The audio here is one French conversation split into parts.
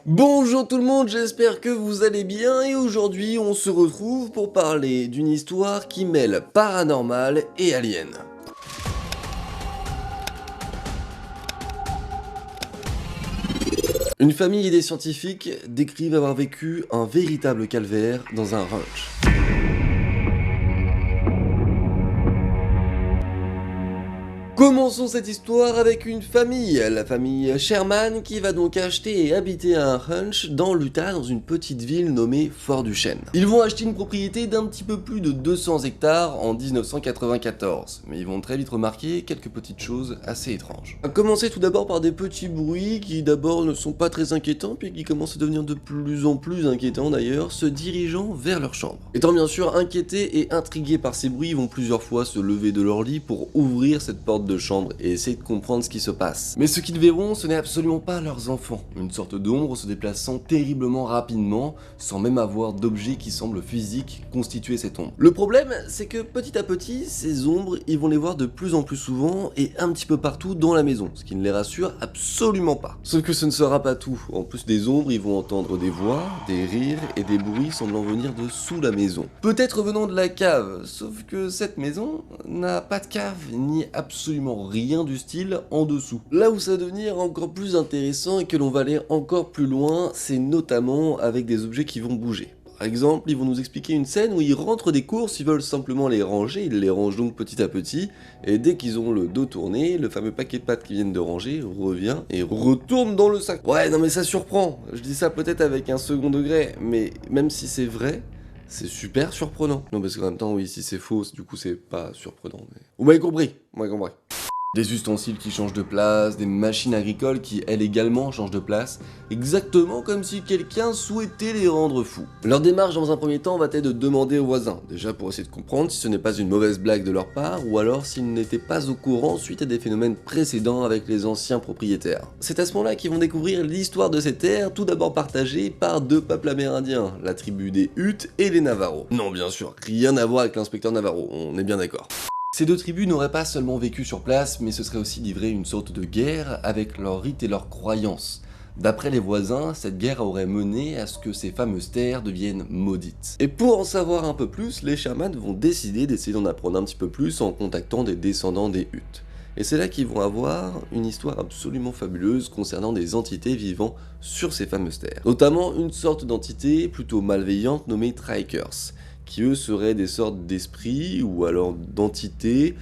Bonjour tout le monde, j'espère que vous allez bien et aujourd'hui on se retrouve pour parler d'une histoire qui mêle paranormal et alien. Une famille et des scientifiques décrivent avoir vécu un véritable calvaire dans un ranch. Commençons cette histoire avec une famille, la famille Sherman, qui va donc acheter et habiter un ranch dans l'Utah, dans une petite ville nommée Fort-du-Chêne. Ils vont acheter une propriété d'un petit peu plus de 200 hectares en 1994, mais ils vont très vite remarquer quelques petites choses assez étranges. À commencer tout d'abord par des petits bruits qui d'abord ne sont pas très inquiétants, puis qui commencent à devenir de plus en plus inquiétants d'ailleurs, se dirigeant vers leur chambre. Étant bien sûr inquiétés et intrigués par ces bruits, ils vont plusieurs fois se lever de leur lit pour ouvrir cette porte de chambre et essayer de comprendre ce qui se passe. Mais ce qu'ils verront, ce n'est absolument pas leurs enfants. Une sorte d'ombre se déplaçant terriblement rapidement, sans même avoir d'objet qui semble physique constituer cette ombre. Le problème, c'est que petit à petit, ces ombres, ils vont les voir de plus en plus souvent et un petit peu partout dans la maison, ce qui ne les rassure absolument pas. Sauf que ce ne sera pas tout. En plus des ombres, ils vont entendre des voix, des rires et des bruits semblant venir de sous la maison. Peut-être venant de la cave, sauf que cette maison n'a pas de cave ni absolument rien du style en dessous. Là où ça va devenir encore plus intéressant et que l'on va aller encore plus loin, c'est notamment avec des objets qui vont bouger. Par exemple, ils vont nous expliquer une scène où ils rentrent des courses, ils veulent simplement les ranger, ils les rangent donc petit à petit, et dès qu'ils ont le dos tourné, le fameux paquet de pâtes qu'ils viennent de ranger revient et retourne dans le sac. Ouais, non mais ça surprend, je dis ça peut-être avec un second degré, mais même si c'est vrai, c'est super surprenant. Non parce qu'en même temps, oui, si c'est faux, du coup c'est pas surprenant, mais... Vous m'avez compris, vous m'avez compris. Des ustensiles qui changent de place, des machines agricoles qui elles également changent de place, exactement comme si quelqu'un souhaitait les rendre fous. Leur démarche dans un premier temps va être de demander aux voisins, déjà pour essayer de comprendre si ce n'est pas une mauvaise blague de leur part, ou alors s'ils n'étaient pas au courant suite à des phénomènes précédents avec les anciens propriétaires. C'est à ce moment-là qu'ils vont découvrir l'histoire de ces terres, tout d'abord partagée par deux peuples amérindiens, la tribu des Utes et les Navajos. Non bien sûr, rien à voir avec l'inspecteur Navarro, on est bien d'accord. Ces deux tribus n'auraient pas seulement vécu sur place, mais ce serait aussi livré une sorte de guerre avec leurs rites et leurs croyances. D'après les voisins, cette guerre aurait mené à ce que ces fameuses terres deviennent maudites. Et pour en savoir un peu plus, les chamans vont décider d'essayer d'en apprendre un petit peu plus en contactant des descendants des Utes. Et c'est là qu'ils vont avoir une histoire absolument fabuleuse concernant des entités vivant sur ces fameuses terres. Notamment une sorte d'entité plutôt malveillante nommée Trikers, qui eux seraient des sortes d'esprits ou alors d'entités,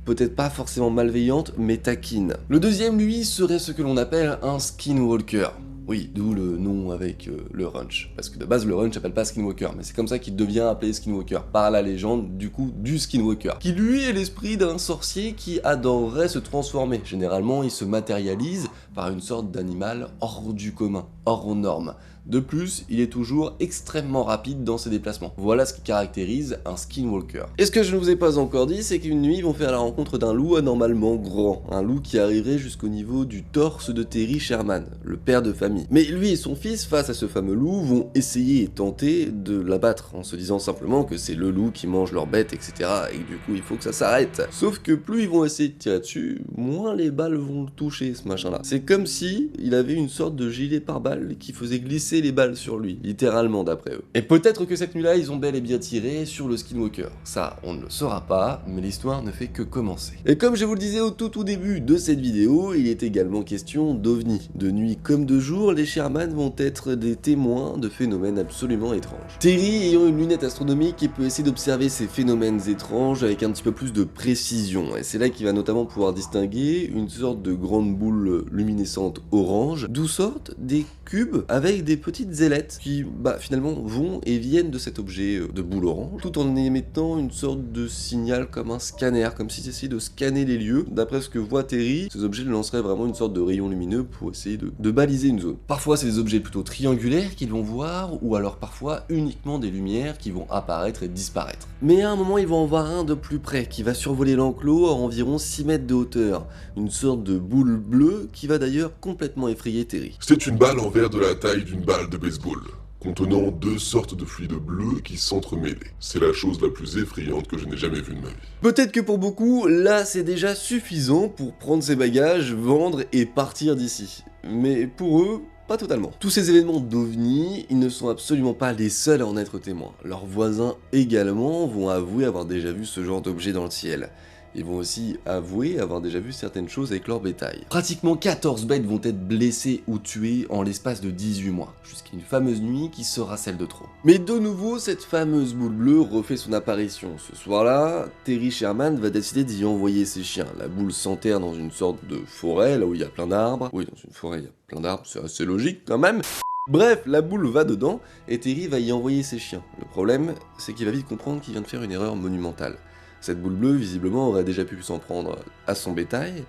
peut-être pas forcément malveillantes, mais taquines. Le deuxième, lui, serait ce que l'on appelle un skinwalker. Oui, d'où le nom avec le ranch. Parce que de base, le ranch s'appelle pas Skinwalker, mais c'est comme ça qu'il devient appelé Skinwalker, par la légende, du coup, du Skinwalker. Qui lui est l'esprit d'un sorcier qui adorerait se transformer. Généralement, il se matérialise par une sorte d'animal hors du commun, hors aux normes. De plus, il est toujours extrêmement rapide dans ses déplacements. Voilà ce qui caractérise un skinwalker. Et ce que je ne vous ai pas encore dit, c'est qu'une nuit, ils vont faire la rencontre d'un loup anormalement grand. Un loup qui arriverait jusqu'au niveau du torse de Terry Sherman, le père de famille. Mais lui et son fils, face à ce fameux loup, vont essayer et tenter de l'abattre, en se disant simplement que c'est le loup qui mange leurs bêtes, etc. Et que du coup, il faut que ça s'arrête. Sauf que plus ils vont essayer de tirer dessus, moins les balles vont le toucher, ce machin-là. C'est comme si il avait une sorte de gilet pare-balles qui faisait glisser les balles sur lui, littéralement d'après eux. Et peut-être que cette nuit-là, ils ont bel et bien tiré sur le skinwalker. Ça, on ne le saura pas, mais l'histoire ne fait que commencer. Et comme je vous le disais au tout début de cette vidéo, il est également question d'ovnis. De nuit comme de jour, les Sherman vont être des témoins de phénomènes absolument étranges. Terry ayant une lunette astronomique, il peut essayer d'observer ces phénomènes étranges avec un petit peu plus de précision. Et c'est là qu'il va notamment pouvoir distinguer une sorte de grande boule luminescente orange, d'où sortent des cubes avec des petites ailettes qui finalement vont et viennent de cet objet de boule orange, tout en émettant une sorte de signal comme un scanner, comme si essayait de scanner les lieux. D'après ce que voit Terry, ces objets lanceraient vraiment une sorte de rayon lumineux pour essayer de baliser une zone. Parfois c'est des objets plutôt triangulaires qu'ils vont voir, ou alors parfois uniquement des lumières qui vont apparaître et disparaître. Mais à un moment ils vont en voir un de plus près, qui va survoler l'enclos à environ 6 mètres de hauteur, une sorte de boule bleue qui va d'ailleurs complètement effrayer Terry. C'est une balle en verre de la taille d'une balle de baseball, contenant deux sortes de fluides bleus qui s'entremêlaient. C'est la chose la plus effrayante que je n'ai jamais vue de ma vie. Peut-être que pour beaucoup, là c'est déjà suffisant pour prendre ses bagages, vendre et partir d'ici. Mais pour eux, pas totalement. Tous ces événements d'OVNI, ils ne sont absolument pas les seuls à en être témoins. Leurs voisins également vont avouer avoir déjà vu ce genre d'objet dans le ciel. Ils vont aussi avouer avoir déjà vu certaines choses avec leur bétail. Pratiquement 14 bêtes vont être blessées ou tuées en l'espace de 18 mois, jusqu'à une fameuse nuit qui sera celle de trop. Mais de nouveau, cette fameuse boule bleue refait son apparition. Ce soir-là, Terry Sherman va décider d'y envoyer ses chiens. La boule s'enterre dans une sorte de forêt, là où il y a plein d'arbres. Oui, dans une forêt, il y a plein d'arbres, c'est assez logique quand même. Bref, la boule va dedans, et Terry va y envoyer ses chiens. Le problème, c'est qu'il va vite comprendre qu'il vient de faire une erreur monumentale. Cette boule bleue, visiblement, aurait déjà pu s'en prendre à son bétail,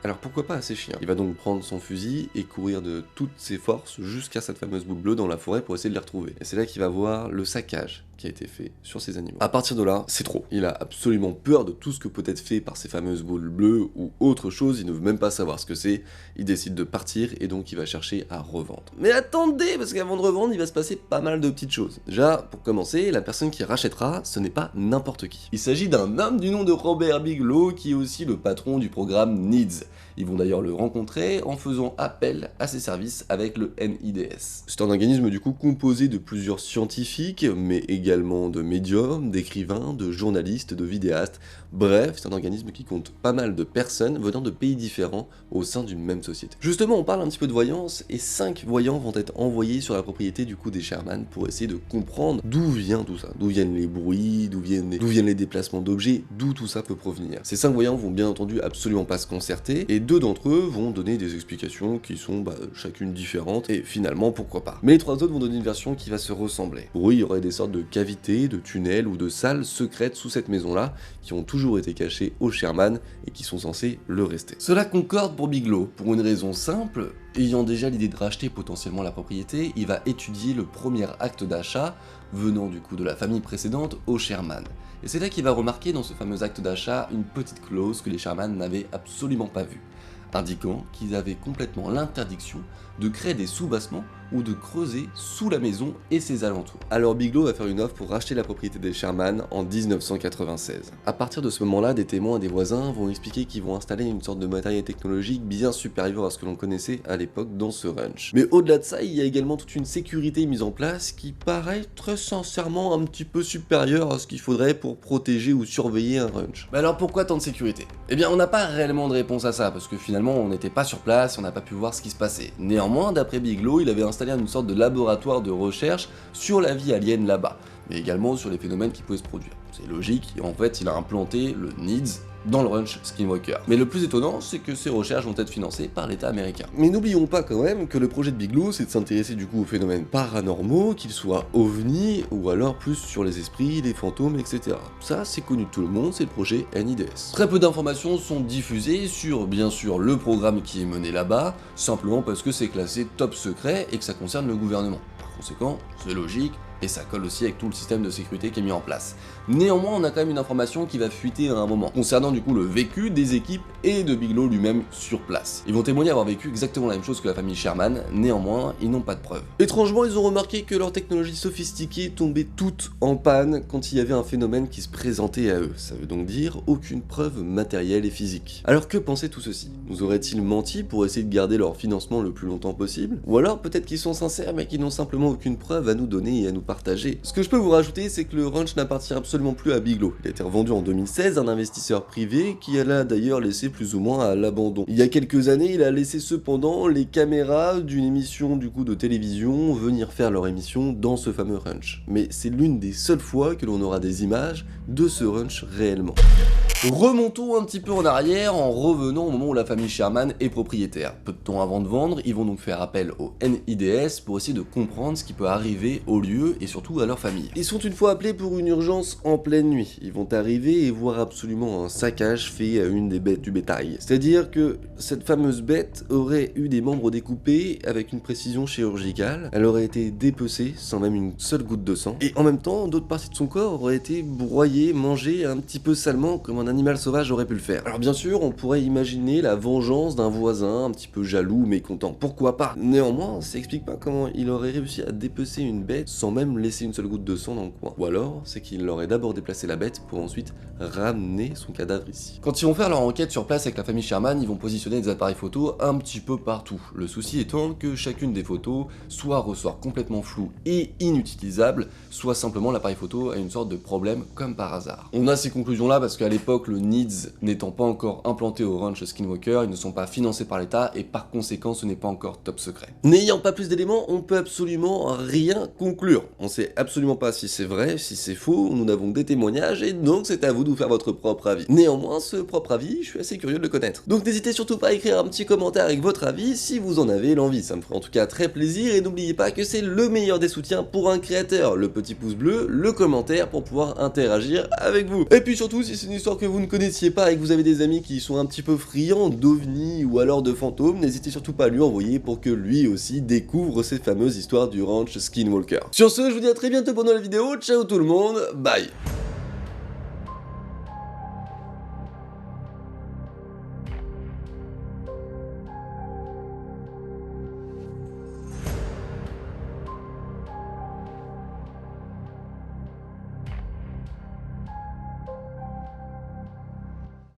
alors pourquoi pas à ses chiens? Il va donc prendre son fusil et courir de toutes ses forces jusqu'à cette fameuse boule bleue dans la forêt pour essayer de les retrouver. Et c'est là qu'il va voir le saccage qui a été fait sur ces animaux. À partir de là, c'est trop. Il a absolument peur de tout ce que peut être fait par ces fameuses boules bleues ou autre chose, il ne veut même pas savoir ce que c'est, il décide de partir et donc il va chercher à revendre. Mais attendez, parce qu'avant de revendre, il va se passer pas mal de petites choses. Déjà, pour commencer, la personne qui rachètera, ce n'est pas n'importe qui. Il s'agit d'un homme du nom de Robert Bigelow, qui est aussi le patron du programme NEEDS. Ils vont d'ailleurs le rencontrer en faisant appel à ses services avec le NIDS. C'est un organisme du coup composé de plusieurs scientifiques, mais également de médiums, d'écrivains, de journalistes, de vidéastes. Bref, c'est un organisme qui compte pas mal de personnes venant de pays différents au sein d'une même société. Justement, on parle un petit peu de voyance, et 5 voyants vont être envoyés sur la propriété du coup des Sherman pour essayer de comprendre d'où vient tout ça, d'où viennent les bruits, d'où viennent les déplacements d'objets, d'où tout ça peut provenir. Ces 5 voyants vont bien entendu absolument pas se concerter, et 2 d'entre eux vont donner des explications qui sont chacune différentes, et finalement pourquoi pas. Mais les 3 autres vont donner une version qui va se ressembler. Pour eux, il y aurait des sortes de cavités, de tunnels ou de salles secrètes sous cette maison-là, qui ont toujours été cachées aux Sherman et qui sont censées le rester. Cela concorde pour Bigelow, pour une raison simple. Ayant déjà l'idée de racheter potentiellement la propriété, il va étudier le premier acte d'achat venant du coup de la famille précédente aux Sherman. Et c'est là qu'il va remarquer dans ce fameux acte d'achat une petite clause que les Sherman n'avaient absolument pas vue, indiquant qu'ils avaient complètement l'interdiction de créer des sous-bassements ou de creuser sous la maison et ses alentours. Alors Bigelow va faire une offre pour racheter la propriété des Sherman en 1996. À partir de ce moment-là, des témoins et des voisins vont expliquer qu'ils vont installer une sorte de matériel technologique bien supérieur à ce que l'on connaissait à l'époque dans ce ranch. Mais au-delà de ça, il y a également toute une sécurité mise en place qui paraît très sincèrement un petit peu supérieure à ce qu'il faudrait pour protéger ou surveiller un ranch. Mais alors pourquoi tant de sécurité? Eh bien on n'a pas réellement de réponse à ça, parce que finalement on n'était pas sur place, on n'a pas pu voir ce qui se passait. Néanmoins, d'après Bigelow, il avait installé une sorte de laboratoire de recherche sur la vie alien là-bas, mais également sur les phénomènes qui pouvaient se produire. C'est logique, en fait il a implanté le NEEDS dans le ranch Skinwalker. Mais le plus étonnant, c'est que ces recherches vont être financées par l'État américain. Mais n'oublions pas quand même que le projet de Bigelow, c'est de s'intéresser du coup aux phénomènes paranormaux, qu'ils soient ovnis, ou alors plus sur les esprits, les fantômes, etc. Ça, c'est connu de tout le monde, c'est le projet NIDS. Très peu d'informations sont diffusées sur, bien sûr, le programme qui est mené là-bas, simplement parce que c'est classé top secret et que ça concerne le gouvernement. Par conséquent, c'est logique, et ça colle aussi avec tout le système de sécurité qui est mis en place. Néanmoins, on a quand même une information qui va fuiter à un moment, concernant du coup le vécu des équipes et de Bigelow lui-même sur place. Ils vont témoigner avoir vécu exactement la même chose que la famille Sherman, néanmoins, ils n'ont pas de preuves. Étrangement, ils ont remarqué que leur technologie sophistiquée tombait toute en panne quand il y avait un phénomène qui se présentait à eux. Ça veut donc dire aucune preuve matérielle et physique. Alors que pensait tout ceci? Nous auraient-ils menti pour essayer de garder leur financement le plus longtemps possible? Ou alors peut-être qu'ils sont sincères mais qu'ils n'ont simplement aucune preuve à nous donner et à nous partager. Ce que je peux vous rajouter, c'est que le ranch n'appartient absolument plus à Bigelow. Il a été revendu en 2016 à un investisseur privé qui l'a d'ailleurs laissé plus ou moins à l'abandon. Il y a quelques années, il a laissé cependant les caméras d'une émission du coup de télévision venir faire leur émission dans ce fameux ranch. Mais c'est l'une des seules fois que l'on aura des images de ce ranch réellement. Remontons un petit peu en arrière en revenant au moment où la famille Sherman est propriétaire. Peu de temps avant de vendre, ils vont donc faire appel au NIDS pour essayer de comprendre ce qui peut arriver au lieu et surtout à leur famille. Ils sont une fois appelés pour une urgence en pleine nuit. Ils vont arriver et voir absolument un saccage fait à une des bêtes du bétail. C'est-à-dire que cette fameuse bête aurait eu des membres découpés avec une précision chirurgicale. Elle aurait été dépecée sans même une seule goutte de sang. Et en même temps, d'autres parties de son corps auraient été broyées, mangées un petit peu salement comme un animal sauvage aurait pu le faire. Alors bien sûr, on pourrait imaginer la vengeance d'un voisin un petit peu jaloux, mécontent, pourquoi pas. Néanmoins, ça explique pas comment il aurait réussi à dépecer une bête sans même laisser une seule goutte de sang dans le coin. Ou alors, c'est qu'il aurait d'abord déplacé la bête pour ensuite ramener son cadavre ici. Quand ils vont faire leur enquête sur place avec la famille Sherman, ils vont positionner des appareils photos un petit peu partout. Le souci étant que chacune des photos soit ressort complètement floue et inutilisable, soit simplement l'appareil photo a une sorte de problème comme par hasard. On a ces conclusions là parce qu'à l'époque, le NIDS n'étant pas encore implanté au ranch Skinwalker, ils ne sont pas financés par l'État et par conséquent ce n'est pas encore top secret. N'ayant pas plus d'éléments, on peut absolument rien conclure. On sait absolument pas si c'est vrai, si c'est faux, nous n'avons que des témoignages et donc c'est à vous de vous faire votre propre avis. Néanmoins, ce propre avis, je suis assez curieux de le connaître. Donc n'hésitez surtout pas à écrire un petit commentaire avec votre avis si vous en avez l'envie, ça me ferait en tout cas très plaisir et n'oubliez pas que c'est le meilleur des soutiens pour un créateur, le petit pouce bleu, le commentaire pour pouvoir interagir avec vous. Et puis surtout, si c'est une histoire que vous ne connaissiez pas et que vous avez des amis qui sont un petit peu friands d'ovnis ou alors de fantômes, n'hésitez surtout pas à lui envoyer pour que lui aussi découvre ces fameuses histoires du ranch Skinwalker. Sur ce, je vous dis à très bientôt pour une nouvelle vidéo, ciao tout le monde, bye.